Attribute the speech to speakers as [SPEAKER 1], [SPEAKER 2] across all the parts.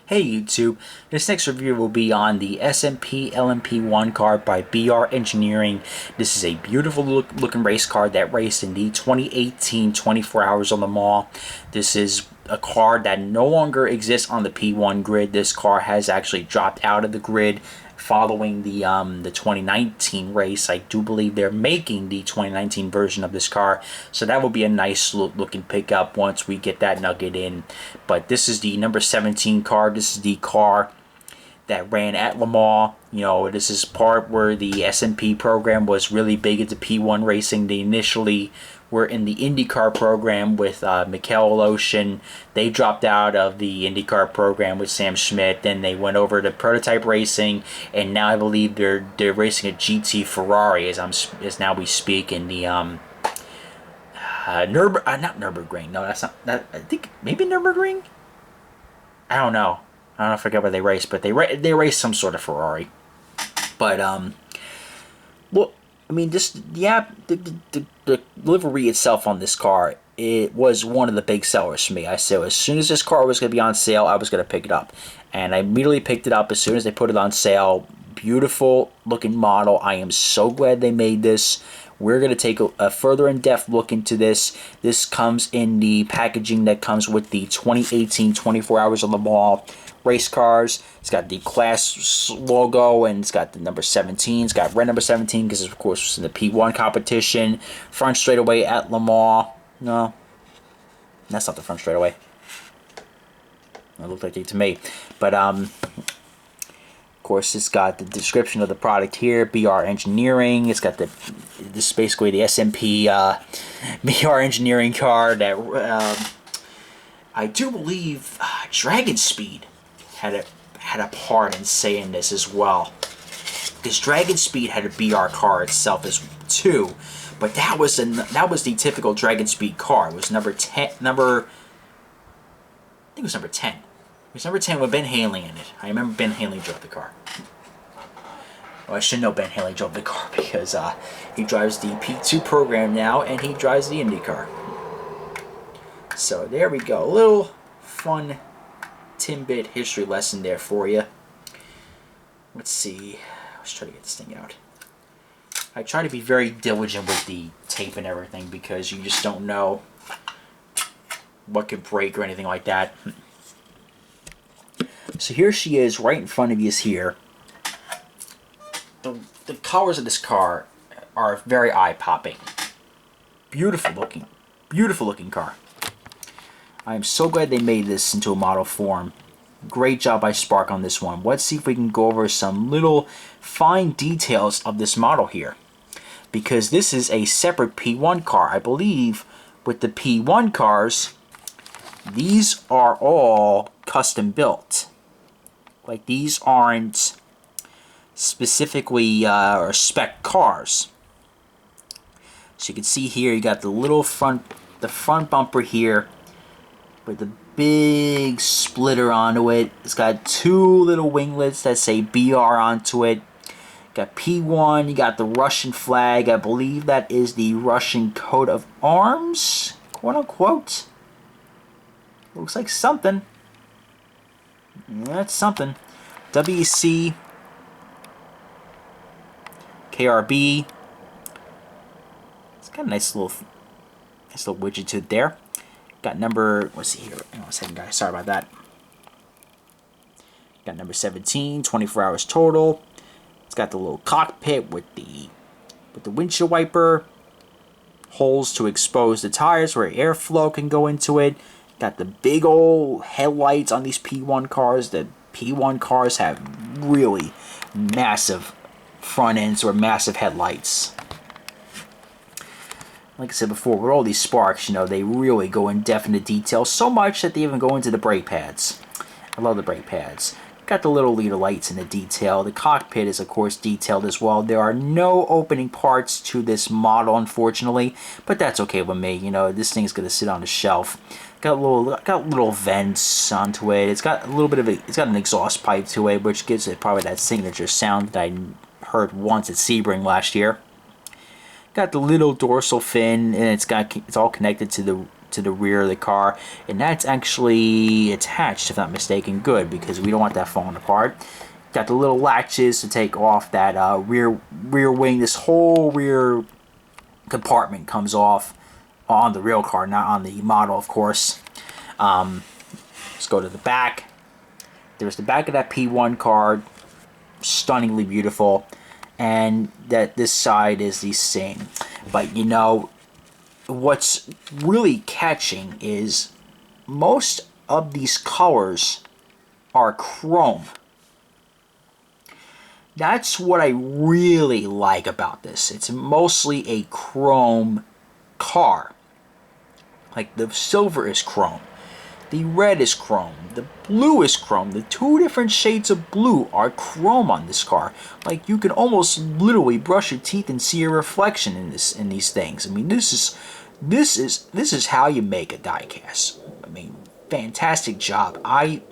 [SPEAKER 1] Hey YouTube, this next review will be on the SMP LMP1 car by BR Engineering. This is a beautiful looking race car that raced in the 2018 24 Hours on the Mall. This is a car that no longer exists on the P1 grid. This car has actually dropped out of the grid following the 2019 race. I do believe they're making the 2019 version of this car, so that will be a nice looking pickup once we get that nugget in. But this is the number 17 car. This is the car that ran at Le Mans. You know, this is part where the SMP program was really big into P1 racing. They initially were in the IndyCar program with Mikel Oloshin. They dropped out of the IndyCar program with Sam Schmidt. Then they went over to prototype racing, and now I believe they're racing a GT Ferrari as now we speak in the not Nürburgring. No, that's not that. I think maybe Nürburgring. I don't know. I forget where they race, but they race some sort of Ferrari. But well, I mean, the livery itself on this car, it was one of the big sellers for me. I said as soon as this car was going to be on sale, I was going to pick it up, and I immediately picked it up as soon as they put it on sale. Beautiful looking model. I am so glad they made this. We're going to take a further in-depth look into this. This comes in the packaging that comes with the 2018 24 Hours on the Mall race cars. It's got the class logo, and it's got the number 17. It's got red number 17 because, of course, it's in the P1 competition. Front straightaway at Le Mans. No, that's not the front straightaway. It looked like it to me. But, of course, it's got the description of the product here, BR Engineering. It's got this is basically the SMP BR Engineering car that I do believe Dragon Speed had a part in saying this as well, because Dragon Speed had a BR car itself as too, but that was the typical Dragon Speed car. It was number 10. I think it was number 10. It was number 10 with Ben Haley in it. I remember Ben Haley drove the car. Well, I should know Ben Haley drove the car because he drives the P2 program now, and he drives the IndyCar. So there we go. A little fun Timbit history lesson there for you. Let's see. Let's try to get this thing out. I try to be very diligent with the tape and everything because you just don't know what could break or anything like that. So here she is, right in front of you is here. The colors of this car are very eye-popping. Beautiful looking car. I am so glad they made this into a model form. Great job by Spark on this one. Let's see if we can go over some little fine details of this model here, because this is a separate P1 car. I believe with the P1 cars, these are all custom built. Like, these aren't specifically or spec cars. So you can see here, you got the little front bumper here with the big splitter onto it. It's got two little winglets that say BR onto it. Got P1, you got the Russian flag. I believe that is the Russian coat of arms, quote unquote. Looks like something. That's something. WC, KRB. It's got a nice little widget to it there. Got number, let's see here. Hang on a second, guys. Sorry about that. Got number 17, 24 hours total. It's got the little cockpit with the windshield wiper. Holes to expose the tires where airflow can go into it. Got the big old headlights on these P1 cars. The P1 cars have really massive front ends or massive headlights. Like I said before, with all these Sparks, you know, they really go in definite detail, so much that they even go into the brake pads. I love the brake pads. Got the little leader lights in the detail. The cockpit is, of course, detailed as well. There are no opening parts to this model, unfortunately, but that's okay with me. You know, this thing's gonna sit on the shelf. Got little vents onto it. It's got a little bit of it's got an exhaust pipe to it, which gives it probably that signature sound that I heard once at Sebring last year. Got the little dorsal fin, and it's all connected to to the rear of the car, and that's actually attached, if not mistaken. Good, because we don't want that falling apart. Got the little latches to take off that rear wing. This whole rear compartment comes off on the real car, not on the model, of course. Let's go to the back. There's the back of that P1 car, stunningly beautiful, and that this side is the same. But you know, what's really catching is most of these colors are chrome. That's what I really like about this. It's mostly a chrome car. Like the silver is chrome, the red is chrome, the blue is chrome. The two different shades of blue are chrome on this car. Like you can almost literally brush your teeth and see a reflection in these things. I mean, this is how you make a diecast. I mean, fantastic job. I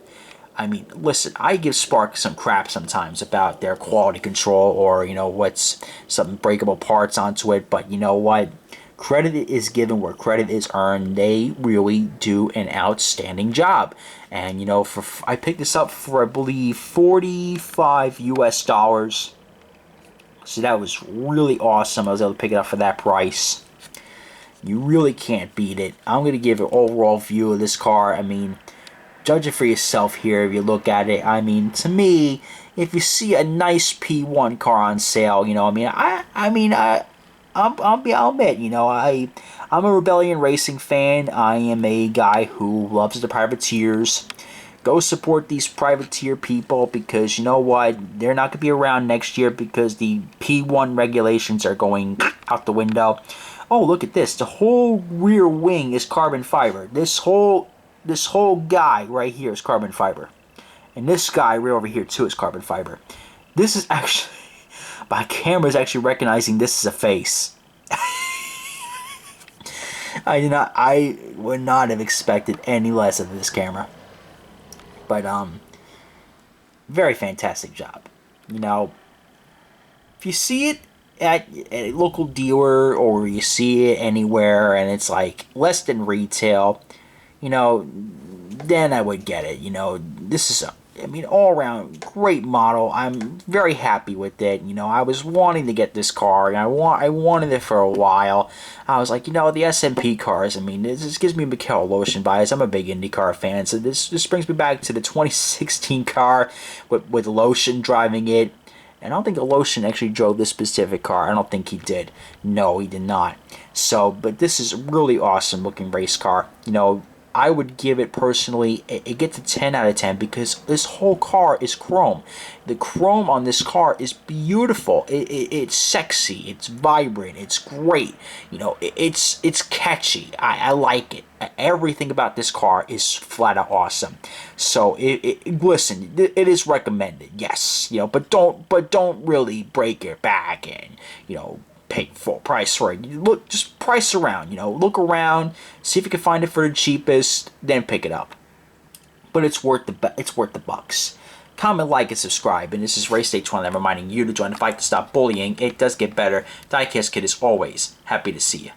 [SPEAKER 1] mean, listen, I give Spark some crap sometimes about their quality control, or you know, what's some breakable parts onto it, but you know what? Credit is given where credit is earned. They really do an outstanding job. And you know, I picked this up for, I believe, $45 US. So that was really awesome. I was able to pick it up for that price. You really can't beat it. I'm going to give an overall view of this car. I mean, judge it for yourself here if you look at it. I mean, to me, if you see a nice P1 car on sale, you know, I'll admit, you know, I'm a Rebellion Racing fan. I am a guy who loves the privateers. Go support these privateer people, because you know what? They're not going to be around next year because the P1 regulations are going out the window. Oh, look at this. The whole rear wing is carbon fiber. This whole guy right here is carbon fiber. And this guy right over here too is carbon fiber. This is actually, my camera is actually recognizing this as a face. I would not have expected any less of this camera. But very fantastic job. You know, if you see it at a local dealer, or you see it anywhere and it's like less than retail, you know, then I would get it. You know, this is all around great model. I'm very happy with it. You know, I was wanting to get this car, and I wanted it for a while. I was like, you know, the SMP cars, I mean, this gives me Mikhail Lotion bias. I'm a big IndyCar fan, so this brings me back to the 2016 car with Lotion driving it. And I don't think Lotion actually drove this specific car. I don't think he did. No, he did not. So, but this is a really awesome looking race car. You know, I would give it personally, it gets a 10 out of 10 because this whole car is chrome. The chrome on this car is beautiful. It's sexy. It's vibrant. It's great. You know, it's catchy. I like it. Everything about this car is flat out awesome. So listen, it is recommended. Yes, you know, but don't really break your back and, you know, pay full price for it. Look, just price around, you know, look around, see if you can find it for the cheapest, then pick it up. But it's worth the bucks. Comment, like, and subscribe. And this is Race Day 20, reminding you to join the fight to stop bullying. It does get better. Diecast Kid is always happy to see you.